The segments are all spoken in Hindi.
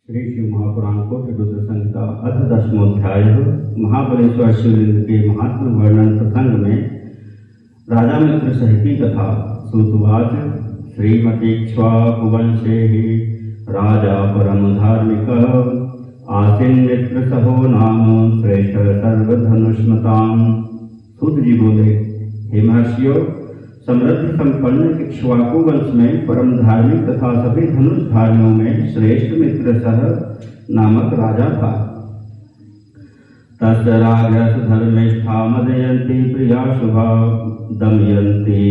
श्री शिव महापुराण कोटि रुद्र संहिता अथ दशमोध्याय। महाबलेश्वर शिवलिंग के महात्म वर्णन प्रसंग में राजा मित्र सहित कथा। सूतवाच श्रीमतीक्ष्वाकुवंशे ही राजा परम धार्मिक आसीन मित्र सहो नाम श्रेष्ठ सर्वधनुष्मताम। सूत जी बोले, हे महर्षियों, समृद्धि संपन्न इक्ष्वाकु वंश में परम धार्मिक तथा सभी धनुषधारियों में श्रेष्ठ मित्र सह नामक राजा था। तस्य राजस धर्मिष्ठा मदयंती प्रिया शुभा दमयंती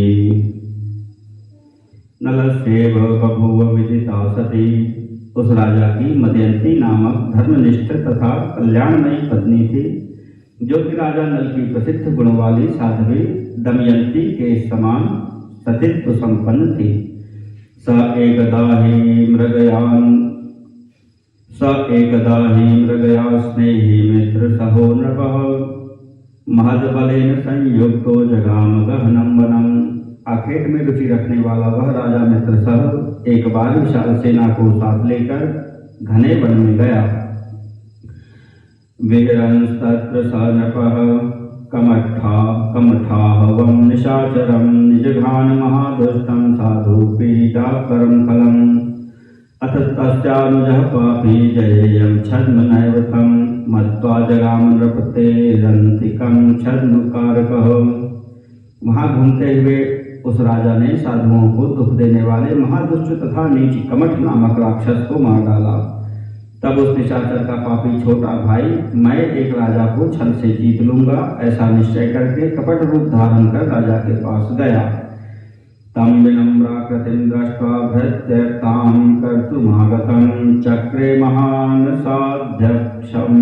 नलस्येव बभूव विदिता सती। उस राजा की मदयंती नामक धर्मनिष्ठ तथा कल्याणमयी पत्नी थी, जो कि राजा नल की प्रसिद्ध गुण वाली साध्वी दमयंती के समान सतीत्व संपन्न थी। स एकदा ही मृगया स्नेही मित्र सहो नृपः महद्बलेन संयुक्तो जगाम गहनम वनम। आखेट में रुचि रखने वाला वह राजा मित्र सह एक बार विशाल सेना को साथ लेकर घने वन में गया। विहरंस्तत्र स नृपः कमठाहवं निशाचरं निजघान महादुष्टं साधु पीडाकरं फलम्। अथ तस्यानुजः पापी जयेयं छद्म नैवतं मत्वा जगाम नृपतेरन्तिकं छद्मकारकः। वहाँ घूमते हुए उस राजा ने साधुओं को दुख देने वाले महादुष्ट तथा नीच कमठ नामक राक्षस को मार डाला। तब उस निशाचर का पापी छोटा भाई, मैं एक राजा को छल से जीत लूंगा, ऐसा निश्चय करके कपट रूप धारण कर राजा के पास गया। तम विनम्राकृतिं दृष्ट्वा भृत्यतां कर्तुमागतं चक्रे महान साध्यक्षं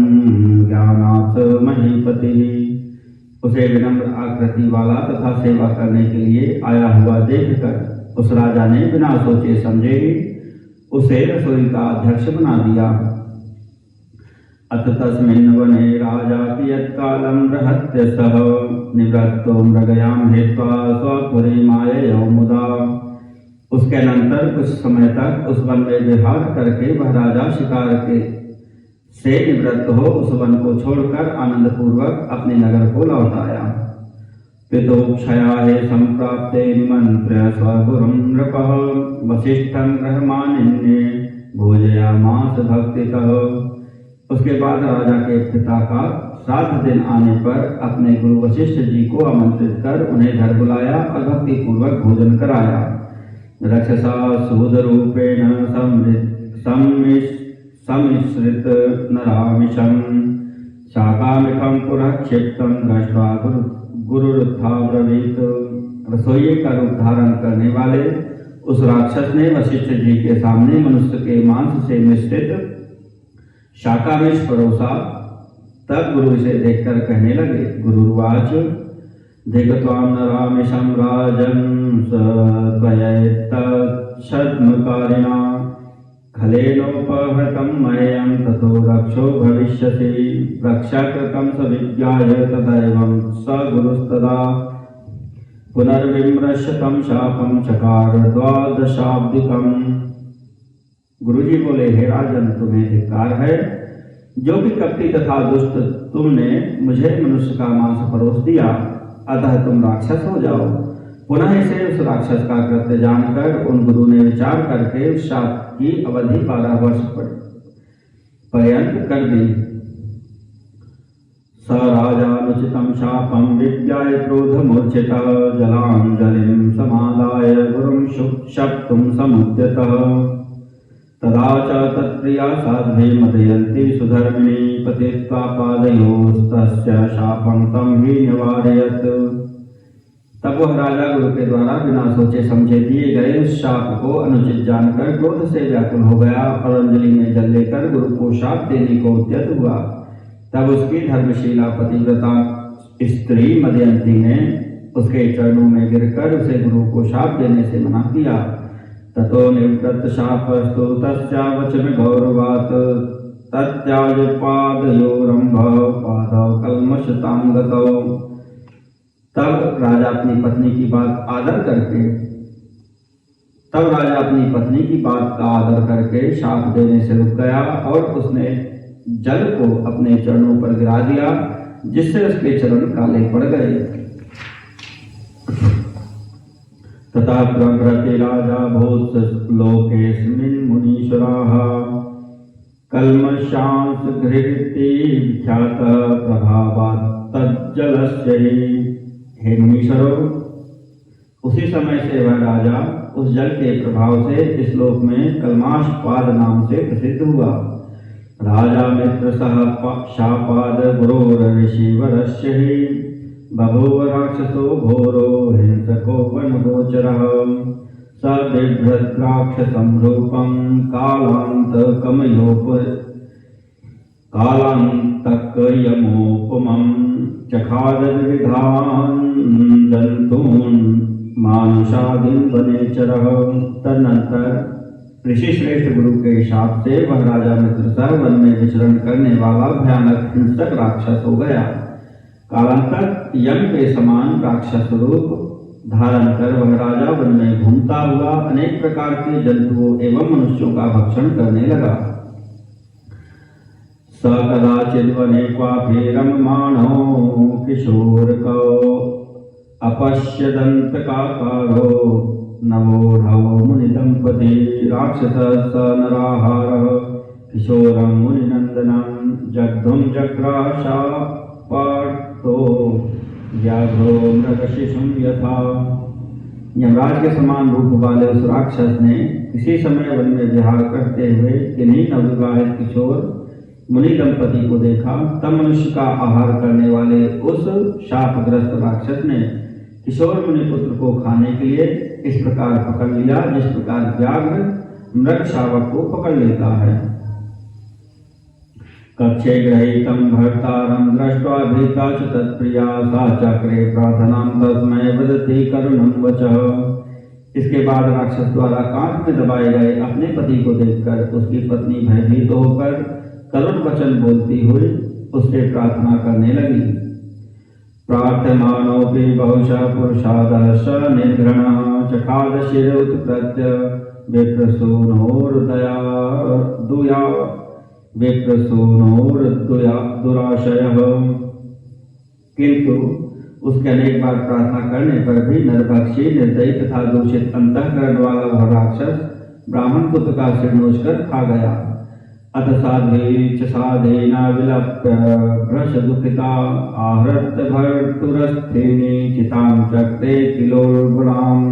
ज्ञानात् महीपतिः। उसे विनम्र आकृति वाला तथा सेवा करने के लिए आया हुआ देखकर उस राजा ने बिना सोचे समझे उसे रसोई का अध्यक्ष बना दिया। अथ तस्मिन् वने राजा कियत्कालं रहत्य सह निवृत्तो मृगयां हित्वा स्वपुरीमाययौ मुदा। उसके अनंतर कुछ समय तक उस वन में विहार करके वह राजा शिकार के से निवृत्त हो उस वन को छोड़कर आनंद पूर्वक अपने नगर को लौट आया। पितोक्षयाहे संप्राप्ते निमंत्र्य स्वगुरुं नृपः वसिष्ठं गृहमानिन्ये भोजयामास भक्तितः। उसके बाद राजा के पिता का श्राद्ध दिन आने पर अपने गुरु वशिष्ठ जी को आमंत्रित कर उन्हें घर बुलाया और भक्ति पूर्वक भोजन कराया। रक्षसा सूद रूपेण सम्मिश्रित नरामिषं शाकामिकं पुरः क्षिप्तं दृष्ट्वा गुरुरुत्था ब्रवीत। रसोई का रूप धारण करने वाले उस राक्षस ने वशिष्ठ जी के सामने मनुष्य के मांस से मिश्रित शाकामिष परोसा। तब गुरु इसे देखकर कहने लगे, गुरुवाच धिक्त्वां नरामिषं राजन् त्वयैतच्छद्मकारिणा खलेनोपहृतं मह्यं ततो रक्षो भविष्यसि। रक्षाकृतं स विज्ञाय तदैवं स गुरुस्तदा पुनर्विमृश्यतं शापं चकार द्वादशाब्दिकम्। गुरुजी बोले, हे राजन, तुम्हें धिक्कार है। जो कि कपटी तथा दुष्ट तुमने मुझे मनुष्य का मांस परोस दिया, अतः तुम राक्षस हो जाओ। पुनः इसे उस राक्षस का कृत्य जानकर उन गुरु ने विचार करके उस शाप की अवधि 12 वर्ष पर्यंत कर दी। स राजानुचितं शापं विज्ञाय क्रोधमूर्छितः जलाञ्जलिं समादाय गुरुं शप्तुं समुद्यतः। तदा च तत्प्रिया साध्वी मदयन्ती सुधर्मिणी पतित्वा पादयोस्तस्य शापं तं हि निवारयत्। तब वह राजा गुरु के द्वारा बिना सोचे समझे दिए गए उस शाप को अनुचित जानकर क्रोध से व्याकुल हो गया और अंजलि में जल लेकर गुरु को शाप देने को उद्यत हुआ। तब उसकी धर्मशीला पतिव्रता स्त्री मदयंती ने उसके चरणों में गिरकर उसे गुरु को शाप देने से मना किया। ततो निवृत्त शापस्तु तस्यावचन गौरवात् तत्याज पादयोरंभ पादौ कल्मषतां गतौ। तब राजा अपनी पत्नी की बात आदर करके तब राजा अपनी पत्नी की बात का आदर करके शाप देने से रुक गया और उसने जल को अपने चरणों पर गिरा दिया, जिससे उसके चरण काले पड़ गए। तथा प्रभृति राजा भूत लोकेस्मिन् मुनीश्वराः कल्मषांस घृति विख्यात प्रभावात् तज्जलस्य हि। हे मुनीश्वरों, उसी समय से वह राजा उस जल के प्रभाव से इस लोक में कल्माशपाद नाम से प्रसिद्ध हुआ। राजा मित्र सह शापाद गुरोर ऋषिवरस्य हि बभूव राक्षसो घोरो हिंसकोपनगोचरः स बिभ्रद्राक्षसं रूपं कालान्तकयमोपमं चखाद विविधान् जन्तून् मानुषादीन वनेचरः। तदनंतर ऋषि श्रेष्ठ गुरु के शाप से वह राजा मित्रसह वन में विचरण करने वाला भयानक हिंसक राक्षस हो गया। कालांतर यम के समान राक्षस रूप धारण कर वह राजा वन में घूमता हुआ अनेक प्रकार के जंतुओं एवं मनुष्यों का भक्षण करने लगा। स कदाचित् वने क्वापि रममाणो किशोरको अपश्यदन्तकाकारो नवोढवो मुनिदंपति राक्षस स नराहारः किशोरं मुनिनंदनं जग्धुं जग्राशापातो व्याघ्रो मृगशिशुं यथा। यमराज के समान रूप वाले उस राक्षस ने किसी समय वन में विहार करते हुए किन्हीं नवविवाहित किशोर मुनि दंपति को देखा। तब मनुष्य का आहार करने वाले उस शापग्रस्त राक्षस ने किशोर मुनि पुत्र को खाने के लिए इस प्रकार पकड़ लिया जिस प्रकार व्याघ्र मृग शावक को पकड़ लेता है। कक्षे गृहीतं भर्तारं दृष्ट्वा भीता च तत्प्रिया सा चक्रे प्रार्थनां तस्मै वदति करुणं वचः। इसके बाद राक्षस द्वारा कांच में दबाए गए अपने पति को देखकर उसकी पत्नी भयभीत होकर करुण वचन बोलती हुई उससे प्रार्थना करने लगी। प्रार्थमानोऽपि बहुशः पुरुषादः स निर्घृणः चखाद शिरोत्कृत्य दुराशयः। किंतु उसके अनेक बार प्रार्थना करने पर भी नरभक्षी निर्दयी तथा दूषित अंतःकरण वाला वह राक्षस ब्राह्मण पुत्र का सिर नोचकर खा गया। अथ साध्वी च साधेना विलप्य भ्रश दुखिता आहृत भर्तुरस्थेने चितां चक्रे किलोर्गुणाम्।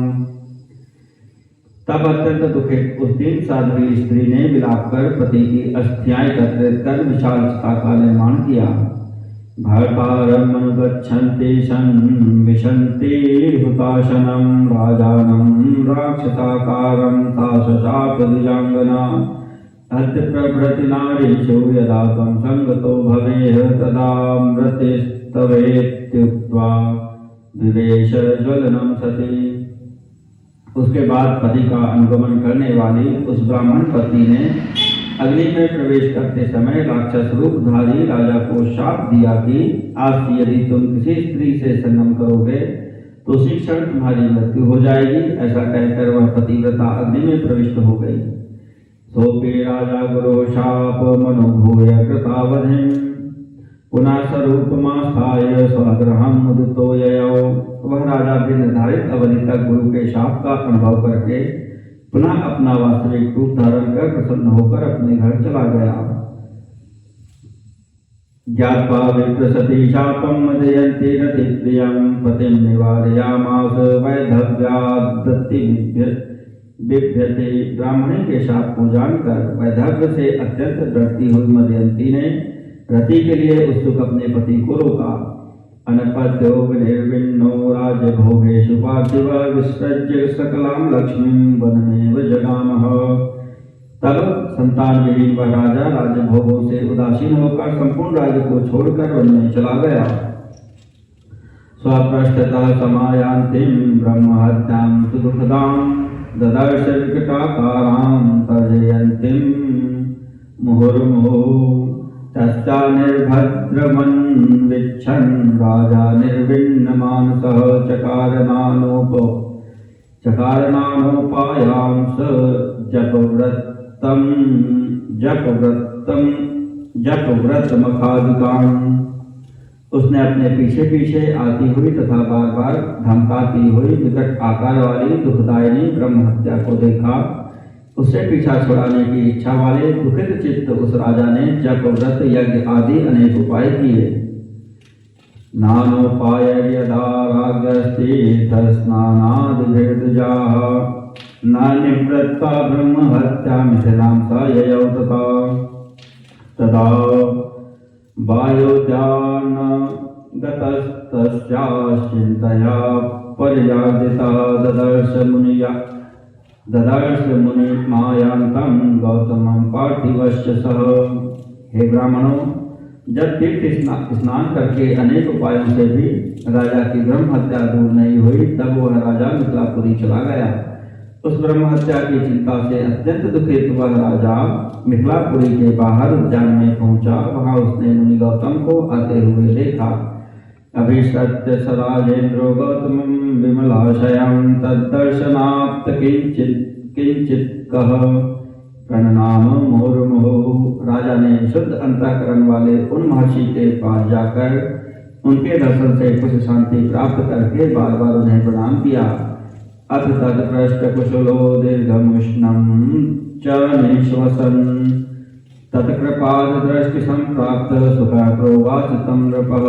तब अत्यंत दुखित उस दिन साध्वी स्त्री ने विलाप कर पति की अस्थियां एकत्रित कर विशाल चिता का निर्माण किया। भर्तारम् अनुगच्छन्ति विशन्ति हुताशनं राजानं राक्षसाकारं सा शशाप द्विजांगना। अद्य प्रभृति नारीषु यदा त्वं संगतो भवेः तदा मृतिस्तवेत्युक्त्वा विवेश ज्वलनं सति। उसके बाद पति का अनुगमन करने वाली उस ब्राह्मण पत्नी ने अग्नि में प्रवेश करते समय राक्षस रूपधारी राजा को शाप दिया कि आज से यदि तुम किसी स्त्री से संगम करोगे तो उसी क्षण तुम्हारी मृत्यु हो जाएगी। ऐसा कहकर वह पतिव्रता अग्नि में प्रविष्ट हो गई। सोपि राजा गुरो शाप मनोभूय कृतावधिं पुनः स्वरूपमास्थाय स्वगृहं मुदितो ययौ। वह राजा भी निर्धारित अवधि तक गुरु के शाप का अनुभव करके पुनः अपना वास्तविक रूप धारण कर प्रसन्न होकर अपने घर चला गया। ज्ञात्वा विप्रसति शापं मदयन्ति रतिप्रियं पतिं निवारयामास वैधव्यादत्ति बिभ्यते। ब्राह्मणी के शाप को जानकर वैधव्य से अत्यंत डरती हुई मदयंती ने रति के लिए उत्सुक अपने पति को रोका। अनपद्यो विनिर्विन्नो राज्यभोगेषु पार्थिव विसृज्य सकलां लक्ष्मीं वनमेव जगामः। तब संतान विहीन वह राजा राज्यभोगों से उदासीन होकर संपूर्ण राज्य को छोड़कर वन में चला गया। स्वपृष्ठतः समायान्तिं ब्रह्महत्यां सुदुःखदां ददर्श विकटाकारां तर्जयन्तीं मुहुर्मुहुः। तस्या निर्भद्रमन्विच्छन् राजा निर्विण्णमानसः चकारनानोपायां स जपव्रतमखादिकान्। उसने अपने पीछे पीछे आती हुई तथा बार बार धमकाती हुई विकट आकार वाली दुखदायिनी ब्रह्म हत्या को देखा। उससे पीछा छुड़ाने की इच्छा वाले दुखित चित्त उस राजा ने जपव्रत यज्ञ आदि अनेक उपाय किए। नानोपाय यदा राज्ञस्तीर्थस्नानादिभिर्द्विजाः न निवृत्ता ब्रह्म हत्या मिथिलां स ययौ तदा वायोद्यान गतस्तस्याश्चिन्तया पर्यादितः ददर्श मुनि मायान्तं गौतमं पार्थिवश्च सह। हे ब्राह्मणों, जब तीर्थ स्नान करके अनेक उपायों से भी राजा की ब्रह्म हत्या दूर नहीं हुई, तब वह राजा मिथिलापुरी चला गया। उस ब्रह्म हत्या की चिंता से अत्यंत दुखित वह राजा मिथिलापुरी के बाहर उद्यान में पहुंचा। वहां उसने मुनि गौतम को आते हुए देखा। अभिसत्य सराजेन्द्रो गौतमं विमलाशयं तद्दर्शनात् किंचित कह प्रणनाम मुहुर्मुहुः। राजा ने शुद्ध अंतःकरण वाले उन महर्षि के पास जाकर उनके दर्शन से कुछ शांति प्राप्त करके बार बार उन्हें प्रणाम किया। अथ तत्पृष्ट कुशलो दीर्घमुष्णं च निश्वसन् तत्कृपाद दृष्टि संप्राप्त सुख प्रोवाच तं नृपः।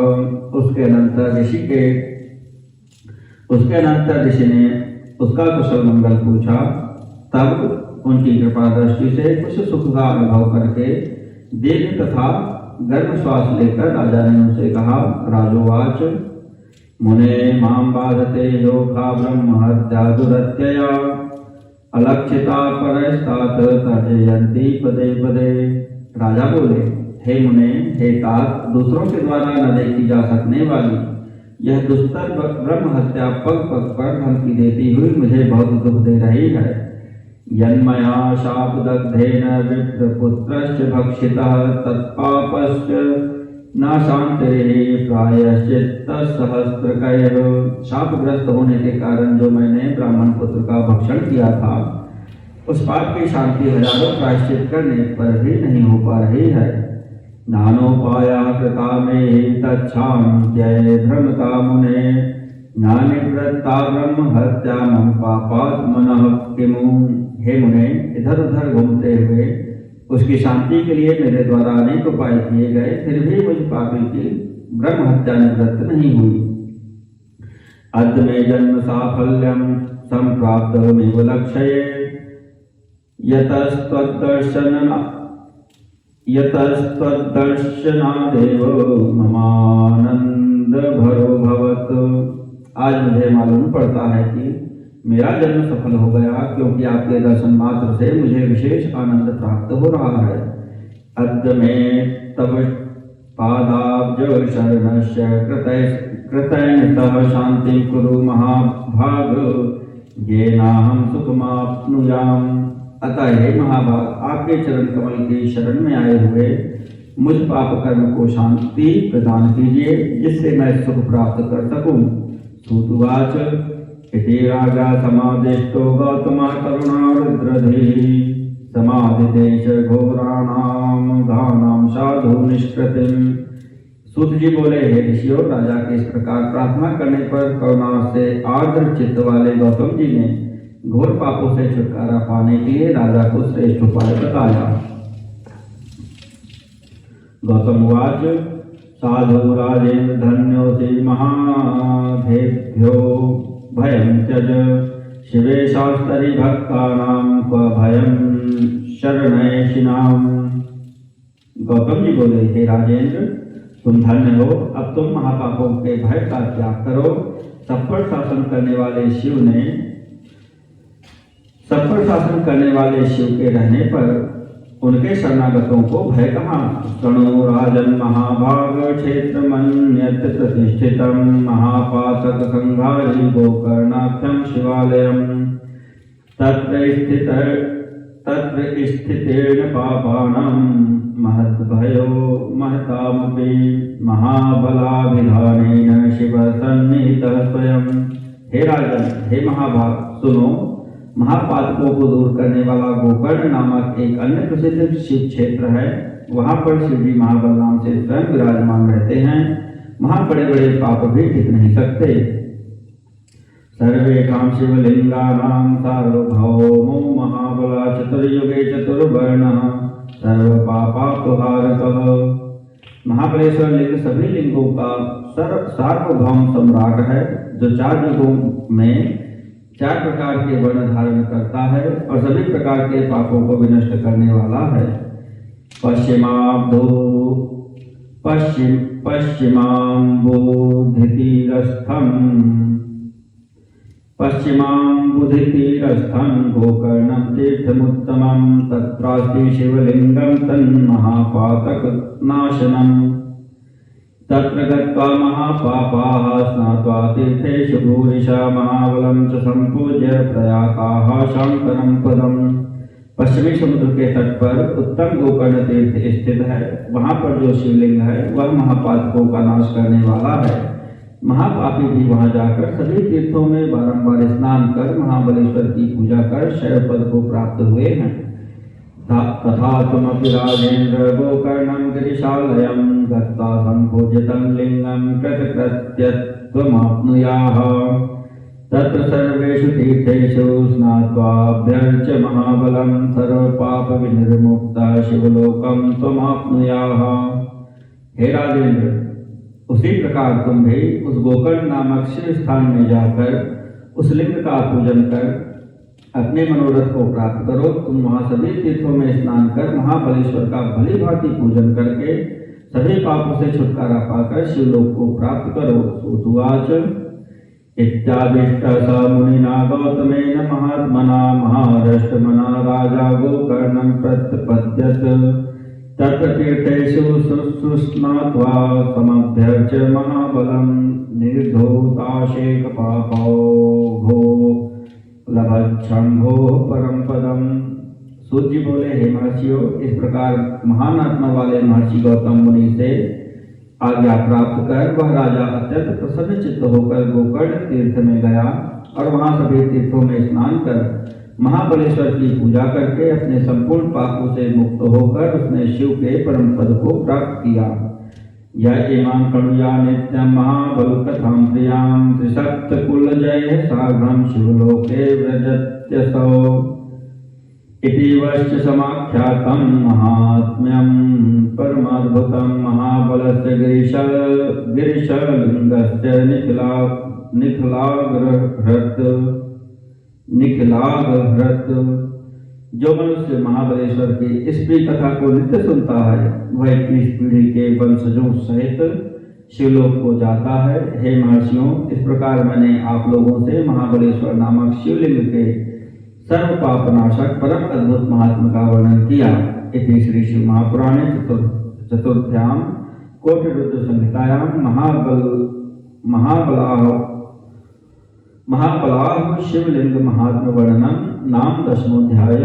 उसके अनंतर ऋषि ने उसका कुशल मंगल पूछा। तब उनकी कृपा दृष्टि से कुछ सुख का अनुभव करके दीर्घ तथा गर्म श्वास लेकर राजा ने उनसे कहा। राजोवाच मुने मां बाधते योखा ब्रह्म हत्या दुरत्यया अलक्षिता परस्तात तर्जयन्ति पदे पदे। राजा बोले, हे मुने, हे तात, दूसरों के द्वारा न देखी जा सकने वाली यह दुस्तर ब्रह्म हत्या पग पग पर धमकी देती हुई मुझे बहुत दुख दे रही है। यन्मया शापदग्धेन विप्रपुत्रश्च भक्षितः तत्पापश्च न शान्ते प्रायश्चित्तसहस्रकैः। शापग्रस्त होने के कारण जो मैंने ब्राह्मण पुत्र का भक्षण किया था, उस पाप की शांति हजारों प्रायश्चित करने पर भी नहीं हो पा रही है। नानोपाया कृता मे तच्छान्त्यै भ्रमता मुने नानिवृत्ता ब्रह्म हत्या मम पापात्मनः किमु। हे मुने, इधर उधर घूमते हुए उसकी शांति के लिए मेरे द्वारा अनेक उपाय किए गए, फिर भी मुझ पापी की ब्रह्म हत्या निवृत्त नहीं हुई। अद्य मे जन्म साफल्यम संप्राप्तमेव लक्ष्ये यतस्त्वद्दर्शनादेव ममानंद भरो भवत्। आज मुझे मालूम पड़ता है कि मेरा जन्म सफल हो गया, क्योंकि आपके दर्शन मात्र से मुझे विशेष आनंद प्राप्त हो रहा है। अद्य मे तव पादाब्ज शरणस्य कृतैनतः शान्तिं कुरु महाभाग येनाहं सुखमाप्नुयाम्। अतः हे महाभाग, आपके चरण कमल की शरण में आए हुए मुझ पाप कर्म को शांति प्रदान कीजिए, जिससे मैं सुख प्राप्त कर सकूं। सूतुवाच इति राजा समादिष्टो गौतमः करुणारुद्रधीः समादिदेश घोराणां गानां साधु निष्कृतिम्। सूत जी बोले, हे ऋषियों, राजा के इस प्रकार प्रार्थना करने पर करुणा से आर्द्र चित्त वाले गौतम जी ने घोर पापों से छुटकारा पाने के लिए राजा को श्रेष्ठ उपाय बताया। गौतमवाच साधु राजेन्द्र धन्योऽसि महाधेभ्यो भयं त्यज शिवे शास्त्री भक्तानां क्व भयं शरणैषिणाम्। गौतम जी बोले, हे राजेंद्र, तुम धन्य हो। अब तुम महापापों के भय का त्याग करो। सब पर शासन करने वाले शिव के रहने पर उनके शरणागतों को भय कहाँ। शृणु राजन महाभाग क्षेत्रमन्यत् प्रतिष्ठितं महापातक संघारी गोकर्णाख्यं शिवालयम् तत्र स्थितेन पापानां महद्भयो महतामपि महाबलाभिधानेन शिव सन्निहितः स्वयं। हे राजन, हे महाभाग, सुनो, महापातकों को दूर करने वाला गोकर्ण नामक एक अन्य प्रसिद्ध शिव क्षेत्र है। वहां पर शिव जी महाबल नाम से स्वयं विराजमान रहते हैं। वहां बड़े बड़े पाप भी टिक नहीं सकते। सर्वेषां शिवलिंगानां सार्वभौमो महाबला चतुर्युगे चतुर्वर्णः सर्वपापापहारकः। महाबलेश्वर लिंग सभी लिंगों का सार्वभौम सम्राट है, जो 4 युगों में 4 प्रकार के वर्ण धारण करता है और सभी प्रकार के पापों को विनष्ट करने वाला है। पश्चिमाम्बुधितीरस्थं गोकर्णं तीर्थमुत्तमं तत्रास्ति शिवलिंगं तन्महापातकनाशनम्। तत्र गत्वा महापापाः स्नात्वा तीर्थेषु भूरिशा महाबलं च सम्पूज्य प्रयाताः शंकरं पदम्। पश्चिमी समुद्र के तट पर उत्तम गोकर्ण तीर्थ स्थित है। वहां पर जो शिवलिंग है वह महापातकों का नाश करने वाला है। महापापी भी वहां जाकर सभी तीर्थों में बारंबार स्नान कर महाबलेश्वर की पूजा कर शैव पद को प्राप्त हुए हैं। तथा त्वमपि राजेन्द्र गोकर्णं गिरिशालयं गत्वा सम्पूज्यतं लिंगं कृतकृत्यत्वमाप्नुयाः। तत्र सर्वेषु तीर्थेषु स्नात्वाभ्यर्च्य महाबलं सर्वपापविनिर्मुक्तः शिवलोकं त्वमाप्नुयाः। हे राजेंद्र, उसी प्रकार तुम भी उस गोकर्ण नामक शिव स्थान में जाकर उस लिंग का पूजन कर अपने मनोरथ को प्राप्त करो। तुम वहां सभी तीर्थों में स्नान कर महाबलेश्वर का भली भांति पूजन करके सभी पापों से छुटकारा पाकर शिवलोक को प्राप्त करो। सुतुवाच इत्यादिष्ट स मुनिना गौतमेन महात्मना महाराष्ट्रमना राजा गोकर्णं प्रत्यपद्यत। तत्र तीर्थेषु सुस्नात्वा समभ्यर्च्य महाबलं निर्धोताशेकपापो भो लभच्छम्भो परम पदम। सूत जी बोले, हे महर्षियों, इस प्रकार महान आत्मा वाले महर्षि गौतम मुनि से आज्ञा प्राप्त कर वह राजा अत्यंत प्रसन्न चित्त होकर गोकर्ण तीर्थ में गया और वहां सभी तीर्थों में स्नान कर महाबलेश्वर की पूजा करके अपने संपूर्ण पापों से मुक्त होकर उसने शिव के परम पद को प्राप्त किया। यह इमां कणुया नित्यं महाबल कथां प्रियां त्रिसप्तकुल जय साघ्रं शिवलोके व्रजत्यसौ। इति वश्च समाख्यातं महात्म्यं परमाद्भुतं महाबलस्य गिरिशलिंगस्य निखिलाघ्रत। जो मनुष्य महाबलेश्वर की इस प्रिय कथा को नित्य सुनता है वह 21 पीढ़ी के वंशजों सहित शिवलोक को जाता है। हे महर्षियों, इस प्रकार मैंने आप लोगों से महाबलेश्वर नामक शिवलिंग के सर्व पापनाशक परम अद्भुत महात्मा का वर्णन किया। इति श्री शिव महापुराणे चतुर्थ्यां कोटिरुद्र संहितायां महाबलाह शिवलिंग महात्म वर्णनम नाम 10वां अध्याय।